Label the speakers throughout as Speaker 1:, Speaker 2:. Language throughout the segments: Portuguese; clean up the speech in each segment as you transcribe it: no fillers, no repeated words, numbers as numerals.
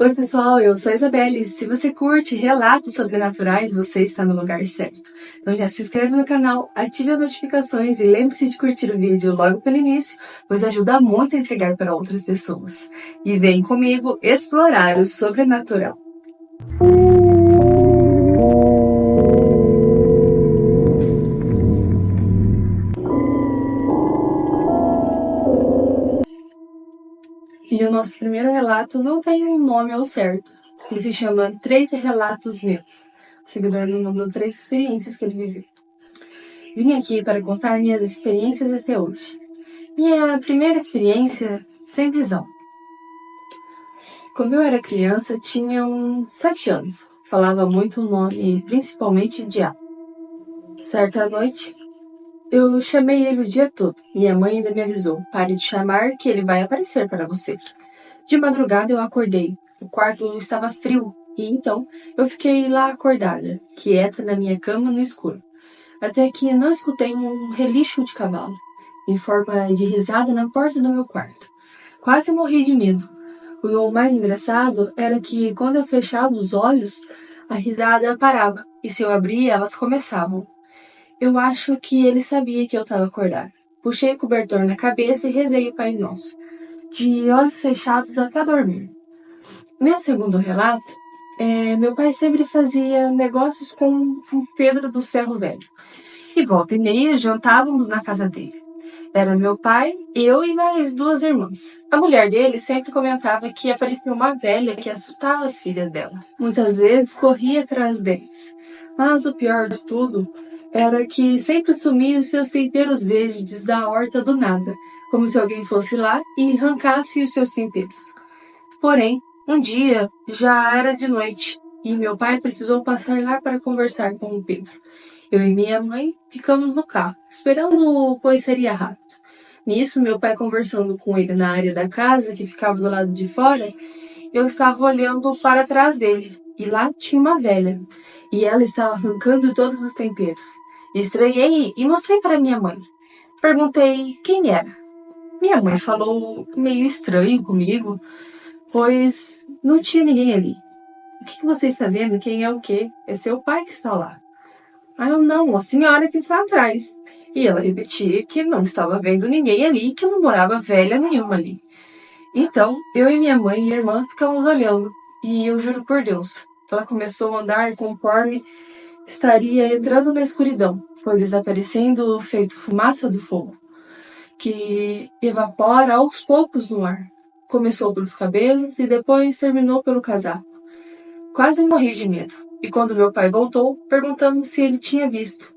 Speaker 1: Oi pessoal, eu sou a Isabelle. Se você curte relatos sobrenaturais, você está no lugar certo. Então já se inscreve no canal, ative as notificações e lembre-se de curtir o vídeo logo pelo início, pois ajuda muito a entregar para outras pessoas. E vem comigo explorar o sobrenatural. E o nosso primeiro relato não tem um nome ao certo. Ele se chama 13 Relatos Meus. O seguidor me mandou 3 experiências que ele viveu. Vim aqui para contar minhas experiências até hoje. Minha primeira experiência sem visão. Quando eu era criança, tinha uns 7 anos. Falava muito o nome, principalmente diabo. Certa noite, eu chamei ele o dia todo. Minha mãe ainda me avisou: pare de chamar que ele vai aparecer para você. De madrugada eu acordei. O quarto estava frio e então eu fiquei lá acordada, quieta na minha cama no escuro. Até que não escutei um relincho de cavalo, em forma de risada na porta do meu quarto. Quase morri de medo. O mais engraçado era que quando eu fechava os olhos, a risada parava, e se eu abria, elas começavam. Eu acho que ele sabia que eu estava acordada. Puxei o cobertor na cabeça e rezei o Pai Nosso, de olhos fechados até dormir. Meu segundo relato meu pai sempre fazia negócios com o Pedro do Ferro Velho. E volta e meia jantávamos na casa dele. Era meu pai, eu e mais 2 irmãs. A mulher dele sempre comentava que aparecia uma velha que assustava as filhas dela. Muitas vezes corria atrás deles. Mas o pior de tudo era que sempre sumia os seus temperos verdes da horta do nada, como se alguém fosse lá e arrancasse os seus temperos. Porém, um dia já era de noite e meu pai precisou passar lá para conversar com o Pedro. Eu e minha mãe ficamos no carro, esperando, pois seria rápido. Nisso, meu pai conversando com ele na área da casa, que ficava do lado de fora, eu estava olhando para trás dele, e lá tinha uma velha, e ela estava arrancando todos os temperos. Estranhei e mostrei para minha mãe. Perguntei quem era. Minha mãe falou meio estranho comigo, pois não tinha ninguém ali. O que você está vendo? Quem é o quê? É seu pai que está lá. Ah, não, a senhora que está atrás. E ela repetia que não estava vendo ninguém ali, que não morava velha nenhuma ali. Então, eu e minha mãe e irmã ficamos olhando. E eu juro por Deus, ela começou a andar conforme estaria entrando na escuridão. Foi desaparecendo feito fumaça do fogo, que evapora aos poucos no ar. Começou pelos cabelos e depois terminou pelo casaco. Quase morri de medo. E quando meu pai voltou, perguntamos se ele tinha visto.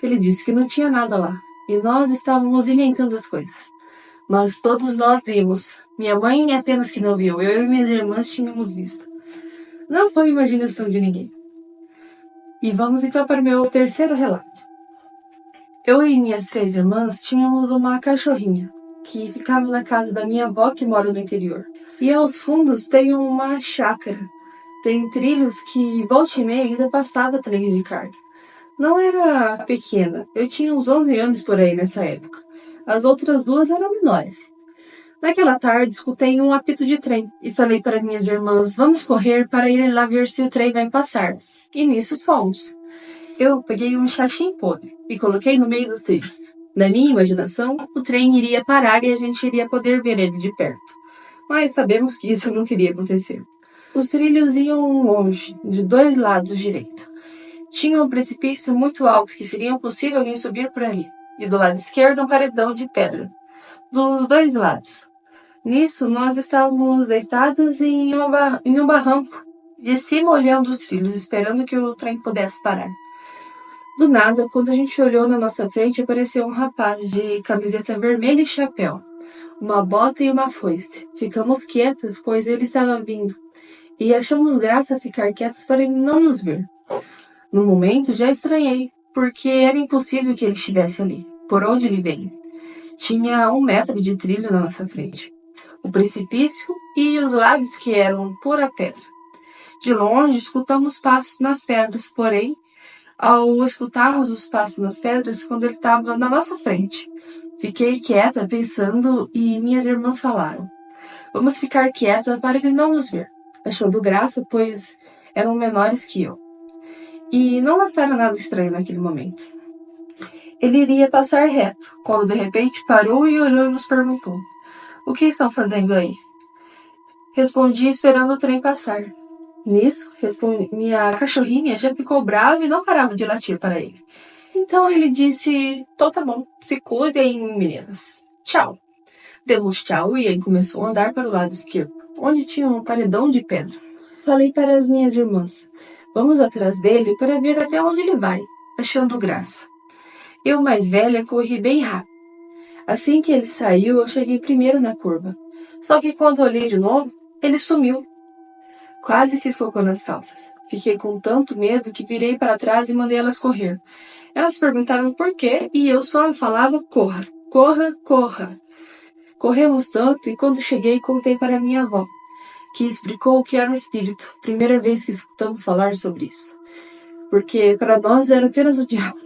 Speaker 1: Ele disse que não tinha nada lá. E nós estávamos inventando as coisas. Mas todos nós vimos. Minha mãe apenas que não viu. Eu e minhas irmãs tínhamos visto. Não foi imaginação de ninguém. E vamos então para o meu terceiro relato. Eu e minhas 3 irmãs tínhamos uma cachorrinha, que ficava na casa da minha avó, que mora no interior. E aos fundos tem uma chácara. Tem trilhos que, volta e meia, ainda passava trem de carga. Não era pequena, eu tinha uns 11 anos por aí nessa época. As outras 2 eram menores. Naquela tarde, escutei um apito de trem e falei para minhas irmãs: vamos correr para ir lá ver se o trem vai passar. E nisso fomos. Eu peguei um xaxim podre e coloquei no meio dos trilhos. Na minha imaginação, o trem iria parar e a gente iria poder ver ele de perto. Mas sabemos que isso não queria acontecer. Os trilhos iam longe, de 2 lados direito. Tinha um precipício muito alto que seria impossível alguém subir por ali. E do lado esquerdo um paredão de pedra. Dos 2 lados. Nisso, nós estávamos deitados em um barranco, de cima olhando os trilhos, esperando que o trem pudesse parar. Do nada, quando a gente olhou na nossa frente, apareceu um rapaz de camiseta vermelha e chapéu, uma bota e uma foice. Ficamos quietas, pois ele estava vindo, e achamos graça ficar quietas para ele não nos ver. No momento, já estranhei, porque era impossível que ele estivesse ali. Por onde ele veio? Tinha 1 metro de trilho na nossa frente. O precipício e os lados que eram pura pedra. De longe, escutamos passos nas pedras, porém, ao escutarmos os passos nas pedras, quando ele estava na nossa frente, fiquei quieta pensando e minhas irmãs falaram: vamos ficar quieta para ele não nos ver. achando graça, pois eram menores que eu. E não notaram nada estranho naquele momento. Ele iria passar reto, quando de repente parou e olhou e nos perguntou: "O que estão fazendo aí?" Respondi esperando o trem passar. Nisso, minha cachorrinha já ficou brava e não parava de latir para ele. Então ele disse: "Então tá bom, se cuidem, meninas. Tchau." Demos tchau e ele começou a andar para o lado esquerdo, onde tinha um paredão de pedra. Falei para as minhas irmãs: "Vamos atrás dele para ver até onde ele vai", achando graça. Eu, mais velha, corri bem rápido. Assim que ele saiu, eu cheguei primeiro na curva. Só que quando olhei de novo, ele sumiu. Quase fiz cocô nas calças. Fiquei com tanto medo que virei para trás e mandei elas correr. Elas perguntaram por quê e eu só falava: "Corra, corra, corra." Corremos tanto e quando cheguei contei para minha avó, que explicou o que era um espírito. Primeira vez que escutamos falar sobre isso. Porque para nós era apenas o diabo.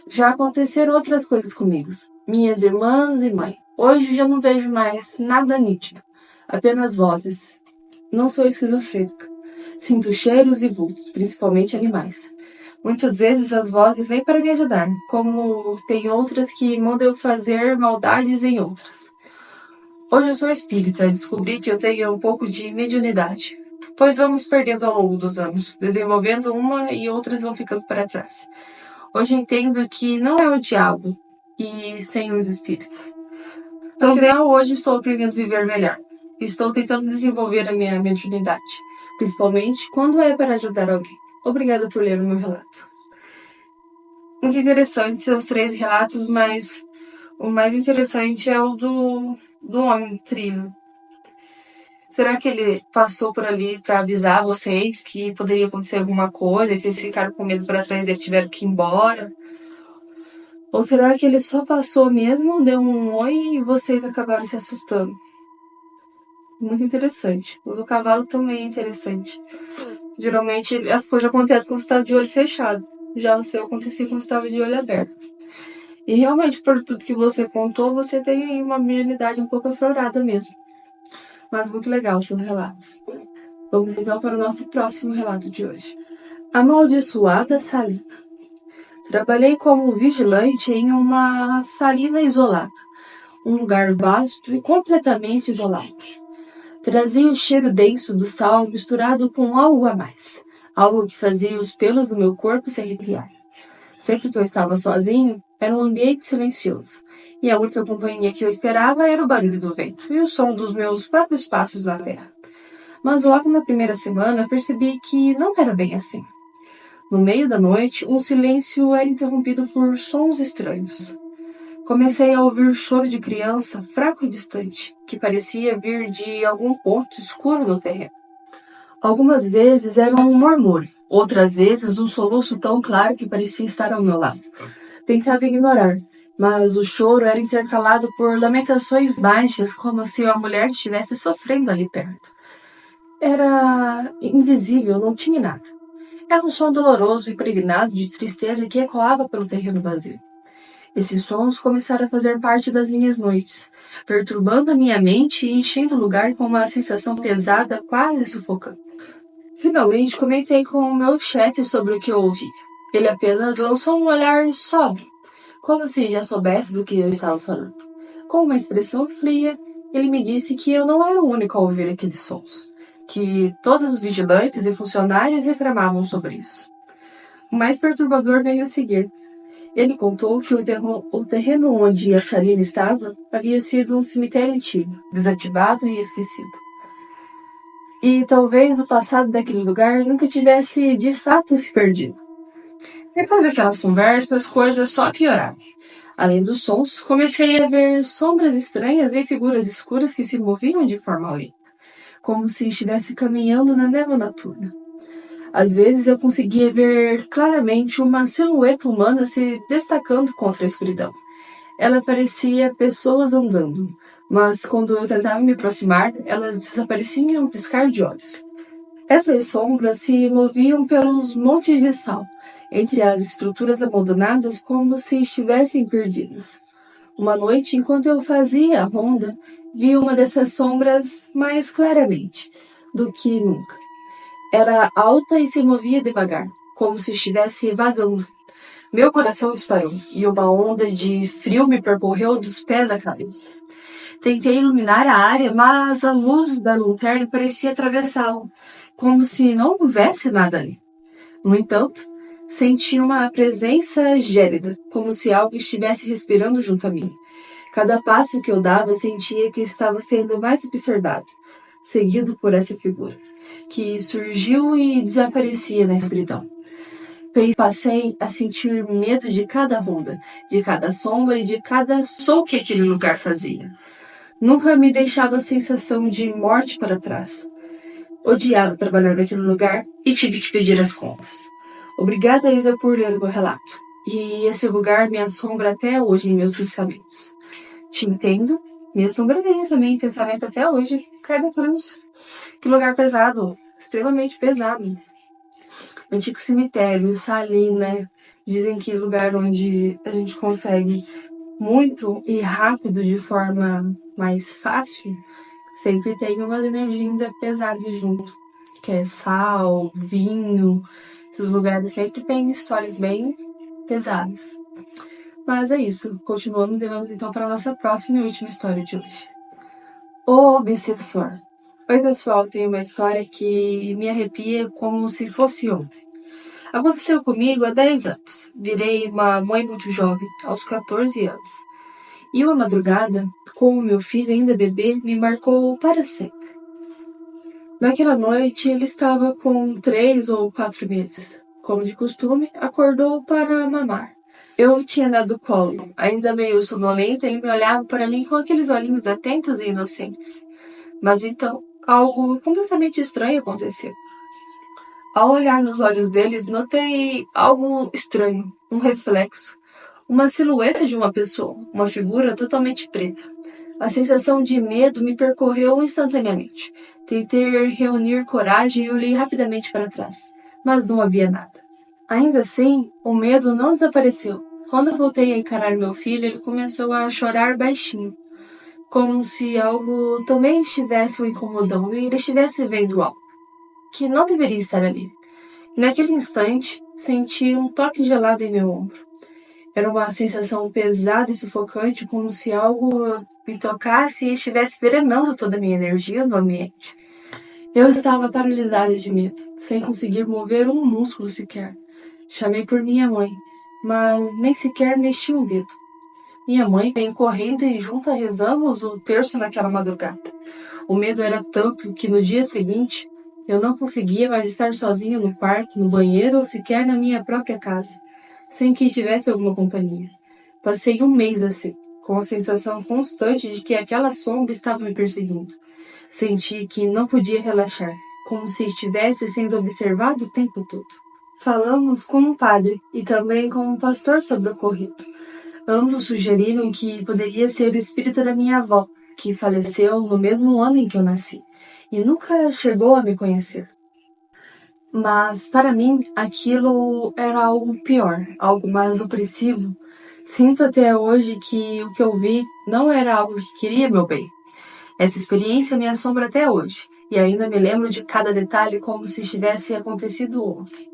Speaker 1: Já aconteceram outras coisas comigo. Minhas irmãs e mãe. Hoje já não vejo mais nada nítido. Apenas vozes. Não sou esquizofrênica. Sinto cheiros e vultos, principalmente animais. Muitas vezes as vozes vêm para me ajudar, como tem outras que mandam eu fazer maldades em outras. Hoje eu sou espírita e descobri que eu tenho um pouco de mediunidade, pois vamos perdendo ao longo dos anos, desenvolvendo uma e outras vão ficando para trás. Hoje entendo que não é o diabo, e sim os espíritos. No final, hoje estou aprendendo a viver melhor. Estou tentando desenvolver a minha mediunidade, principalmente quando é para ajudar alguém. Obrigada por ler o meu relato. Muito interessante seus 3 relatos, mas o mais interessante é o do homem trilho. Será que ele passou por ali para avisar vocês que poderia acontecer alguma coisa e vocês ficaram com medo para trás e tiveram que ir embora? Ou será que ele só passou mesmo, deu um oi e vocês acabaram se assustando? Muito interessante. O do cavalo também é interessante. Geralmente as coisas acontecem quando você está de olho fechado. Já o seu acontecia quando você estava de olho aberto. E realmente, por tudo que você contou, você tem aí uma mediunidade um pouco aflorada mesmo. Mas muito legal os seus relatos. Vamos então para o nosso próximo relato de hoje. Amaldiçoada salina. Trabalhei como vigilante em uma salina isolada. Um lugar vasto e completamente isolado. Trazia o cheiro denso do sal misturado com algo a mais. Algo que fazia os pelos do meu corpo se arrepiar. Sempre que eu estava sozinho, era um ambiente silencioso. E a única companhia que eu esperava era o barulho do vento e o som dos meus próprios passos na terra. Mas logo na primeira semana percebi que não era bem assim. No meio da noite, um silêncio era interrompido por sons estranhos. Comecei a ouvir choro de criança, fraco e distante, que parecia vir de algum ponto escuro do terreno. Algumas vezes era um murmúrio, outras vezes um soluço tão claro que parecia estar ao meu lado. Tentava ignorar, mas o choro era intercalado por lamentações baixas, como se a mulher estivesse sofrendo ali perto. Era invisível, não tinha nada. Era um som doloroso e impregnado de tristeza que ecoava pelo terreno vazio. Esses sons começaram a fazer parte das minhas noites, perturbando a minha mente e enchendo o lugar com uma sensação pesada, quase sufocante. Finalmente comentei com o meu chefe sobre o que eu ouvia. Ele apenas lançou um olhar sóbrio, como se já soubesse do que eu estava falando. Com uma expressão fria, ele me disse que eu não era o único a ouvir aqueles sons, que todos os vigilantes e funcionários reclamavam sobre isso. O mais perturbador veio a seguir. Ele contou que o terreno onde a salina estava havia sido um cemitério antigo, desativado e esquecido. E talvez o passado daquele lugar nunca tivesse de fato se perdido. Depois daquelas conversas, as coisas só pioraram. Além dos sons, comecei a ver sombras estranhas e figuras escuras que se moviam de forma lenta, como se estivesse caminhando na névoa noturna. Às vezes eu conseguia ver claramente uma silhueta humana se destacando contra a escuridão. Ela parecia pessoas andando, mas quando eu tentava me aproximar, elas desapareciam em um piscar de olhos. Essas sombras se moviam pelos montes de sal, entre as estruturas abandonadas como se estivessem perdidas. Uma noite, enquanto eu fazia a ronda, vi uma dessas sombras mais claramente. do que nunca. Era alta e se movia devagar, como se estivesse vagando. Meu coração disparou e uma onda de frio me percorreu dos pés à cabeça. Tentei iluminar a área, mas a luz da lanterna parecia atravessá-la, como se não houvesse nada ali. No entanto, senti uma presença gélida, como se algo estivesse respirando junto a mim. Cada passo que eu dava, sentia que estava sendo mais observado, seguido por essa figura, que surgiu e desaparecia na escuridão. Passei a sentir medo de cada ronda, de cada sombra e de cada som que aquele lugar fazia. Nunca me deixava a sensação de morte para trás. Odiava trabalhar naquele lugar e tive que pedir as contas. Obrigada, Isa, por ler o meu relato. E esse lugar me assombra até hoje em meus pensamentos. Te entendo, me assombraria também em pensamento até hoje. Cada cruz. Que lugar pesado, extremamente pesado. Antigo cemitério, salina, dizem que lugar onde a gente consegue muito e rápido de forma mais fácil, sempre tem umas energias pesadas junto, que é sal, vinho, esses lugares sempre têm histórias bem pesadas. Mas é isso, continuamos e vamos então para a nossa próxima e última história de hoje. O Obsessor. Oi pessoal, tenho uma história que me arrepia como se fosse ontem. Aconteceu comigo há 10 anos. Virei uma mãe muito jovem, aos 14 anos. E uma madrugada, com o meu filho ainda bebê, me marcou para sempre. Naquela noite, ele estava com 3 ou 4 meses. Como de costume, acordou para mamar. Eu tinha dado colo. Ainda meio sonolento, ele me olhava para mim com aqueles olhinhos atentos e inocentes. Mas então, algo completamente estranho aconteceu. Ao olhar nos olhos deles, notei algo estranho, um reflexo, uma silhueta de uma pessoa, uma figura totalmente preta. A sensação de medo me percorreu instantaneamente. Tentei reunir coragem e olhei rapidamente para trás, mas não havia nada. Ainda assim, o medo não desapareceu. Quando eu voltei a encarar meu filho, ele começou a chorar baixinho, como se algo também estivesse o incomodando e ele estivesse vendo algo que não deveria estar ali. Naquele instante, senti um toque gelado em meu ombro. Era uma sensação pesada e sufocante, como se algo me tocasse e estivesse drenando toda a minha energia no ambiente. Eu estava paralisada de medo, sem conseguir mover um músculo sequer. Chamei por minha mãe, mas nem sequer mexi um dedo. Minha mãe veio correndo e juntas rezamos o terço naquela madrugada. O medo era tanto que no dia seguinte eu não conseguia mais estar sozinha no quarto, no banheiro ou sequer na minha própria casa, sem que tivesse alguma companhia. Passei um mês assim, com a sensação constante de que aquela sombra estava me perseguindo. Senti que não podia relaxar, como se estivesse sendo observado o tempo todo. Falamos com um padre e também com um pastor sobre o ocorrido. Ambos sugeriram que poderia ser o espírito da minha avó, que faleceu no mesmo ano em que eu nasci, e nunca chegou a me conhecer. Mas, para mim, aquilo era algo pior, algo mais opressivo. Sinto até hoje que o que eu vi não era algo que queria meu bem. Essa experiência me assombra até hoje, e ainda me lembro de cada detalhe como se tivesse acontecido ontem.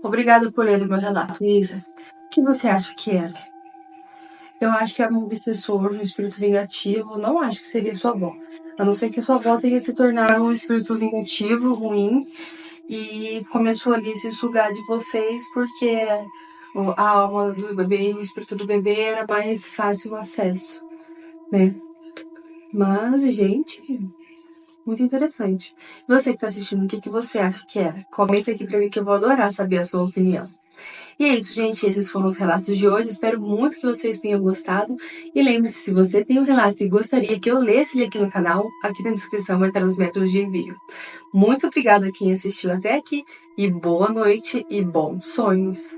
Speaker 1: Obrigada por ler o meu relato, Isa. O que você acha que era? Eu acho que era um obsessor, um espírito vingativo. Não acho que seria sua avó. A não ser que sua avó tenha se tornado um espírito vingativo, ruim, e começou ali a se sugar de vocês porque a alma do bebê e o espírito do bebê era mais fácil o acesso, né? Mas, gente, muito interessante. Você que tá assistindo, o que você acha que era? Comenta aqui pra mim que eu vou adorar saber a sua opinião. E é isso, gente. Esses foram os relatos de hoje. Espero muito que vocês tenham gostado. E lembre-se, se você tem um relato e gostaria que eu lesse ele aqui no canal, aqui na descrição vai estar os métodos de envio. Muito obrigada a quem assistiu até aqui. E boa noite e bons sonhos.